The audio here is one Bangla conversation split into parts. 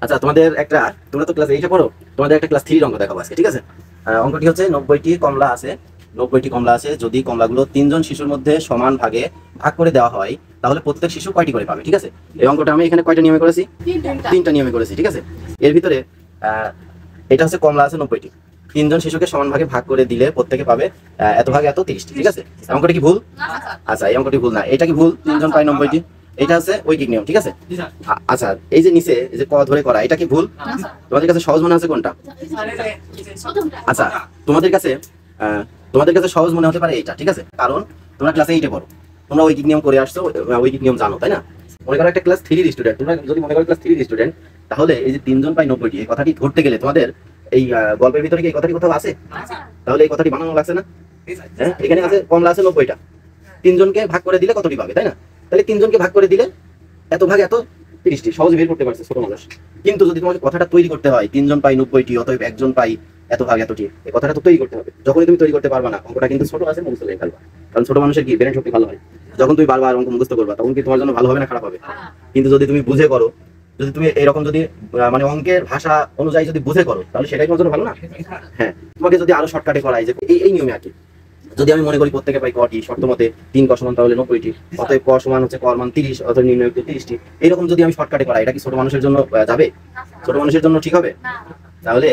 আচ্ছা তোমাদের একটা, তোমরা তো ক্লাস 8 এ পড়ো, তোমাদের একটা ক্লাস 3 অঙ্ক দেখাবো আজকে, ঠিক আছে? অঙ্কটি হচ্ছে 90টি কমলা আছে, 90টি কমলা আছে, যদি কমলাগুলো 3 জন শিশুর মধ্যে সমান ভাগে ভাগ করে দেওয়া হয় তাহলে প্রত্যেক শিশু কয়টি করে পাবে, ঠিক আছে? এই অঙ্কটা আমি এখানে কয়টা নিয়মে করেছি? তিনটা নিয়মে করেছি, ঠিক আছে? এর ভিতরে এটা হচ্ছে কমলা আছে 90টি, 3 জন শিশুকে সমান ভাগে ভাগ করে দিলে প্রত্যেকে পাবে এত ভাগে এত 30টি, ঠিক আছে? অঙ্কটা কি ভুল? আচ্ছা এই অঙ্কটি ভুল না, এটা কি ভুল? 3 জন পায় 90টি, এটা হচ্ছে ঐকিক নিয়ম, ঠিক আছে? আচ্ছা এই যে নিচে এই যে ক ধরে করা, এটা কি ভুল? তোমাদের কাছে সহজ মনে আছে কোনটা? আচ্ছা তোমাদের কাছে সহজ মনে হতে পারে এইটা, ঠিক আছে? কারণ তোমরা ক্লাস 8 এ পড়ো, তোমরা ঐকিক নিয়ম করে আসছো, ঐকিক নিয়ম জানো, তাই না? মনে করো একটা ক্লাস 3 এর স্টুডেন্ট, তোমরা যদি মনে করো ক্লাস 3 এর স্টুডেন্ট, তাহলে এই যে 3 জন পায় 90টি এই কথাটি ধরতে গেলে তোমাদের এই গল্পের ভিতরে কি এই কথাটি কোথাও আছে? তাহলে এই কথাটি বানানো লাগছে না? হ্যাঁ, এখানে আছে কমলা আছে 90টা, 3 জনকে ভাগ করে দিলে কতটি পাবে, তাই না? তাহলে 3 জনকে ভাগ করে দিলে এত ভাগ এত 30টি, সহজে বের করতে পারছে ছোট মানুষ। কিন্তু যদি তোমাকে কথাটা তৈরি করতে হয় 3 জন পাই 90টি অতএব একজন পাই এত ভাগ এতটি, এই কথাটা তো তৈরি করতে হবে। যখনই তুমি তৈরি করতে পারবা না, অঙ্কটা কিন্তু ছোট আছে মুখস্থ করে ফেলবা, কারণ ছোট মানুষের কি ব্রেন শক্তি ভালো হয়। যখন তুমি বারবার অঙ্ক মুখস্থ করবা তখন কি তোমার জন্য ভালো হবে না খারাপ হবে? কিন্তু যদি তুমি বুঝে করো, যদি তুমি এরকম যদি মানে অঙ্কের ভাষা অনুযায়ী যদি বুঝে করো তাহলে সেটাই তোমার জন্য ভালো না? হ্যাঁ, তোমাকে যদি আরো শর্টকাটে করাই যে এই নিয়মে আর কি, যদি আমি মনে করি প্রত্যেকে পাই কটি, শর্ত মতে 3 ক সমান তাহলে 90টি, অতএব ক সমান হচ্ছে ক মান 30, অতএব নির্ণয় 30টি, এরকম যদি আমি শর্টকাটে করাই এটা কি ছোট মানুষের জন্য যাবে? ছোট মানুষের জন্য ঠিক হবে? তাহলে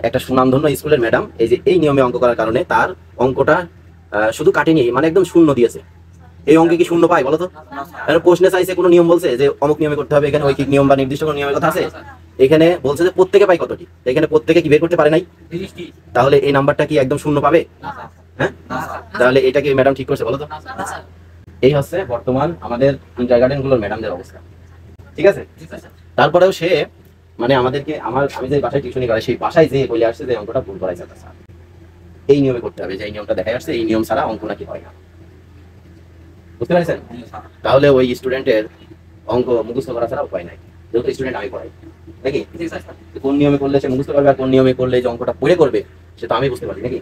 একটা সুনামধন্য স্কুলের ম্যাডাম এই যে এই নিয়মে অঙ্ক করার কারণে তার অঙ্কটা শুধু কাটেনি, মানে একদম শূন্য দিয়েছে। এই অঙ্কে কি শূন্য পায় বলো তো? প্রশ্নে চাইছে কোনো নিয়ম বলছে যে অমুক নিয়মে করতে হবে, এখানে ঐকিক নিয়ম বা নির্দিষ্ট কোনো নিয়মের কথা আছে? এখানে বলছে যে প্রত্যেকে পাই কতটি, এখানে প্রত্যেকে কি বের করতে পারে নাই? তাহলে এই নাম্বারটা কি একদম শূন্য পাবে? হ্যাঁ, তাহলে এটা কি ম্যাডাম ঠিক করছে বলো তো? এই হচ্ছে বর্তমান আমাদের কিন্ডারগার্টেন গুলোর ম্যাডামদের অবস্থা, ঠিক আছে? তারপরেও সে মানে আমাদেরকে আমি যে বাসায় টিউশনি করাই সেই বাসায় যে বলে আসছে যে অঙ্কটা ভুল করাইছে, এই নিয়মে করতে হবে, যে এই নিয়মটা দেখাই আসছে, এই নিয়ম ছাড়া অঙ্ক নাকি হয় না। বুঝতে পারছেন? তাহলে ওই স্টুডেন্টের অঙ্ক মুখস্থ করা ছাড়া উপায় নাই, যেহেতু স্টুডেন্ট আমি পড়াই, নাকি? কোন নিয়মে করলে সে মুখস্থ করবে আর কোন নিয়মে করলে যে অঙ্কটা পড়ে করবে সেটা আমি বুঝতে পারি, নাকি?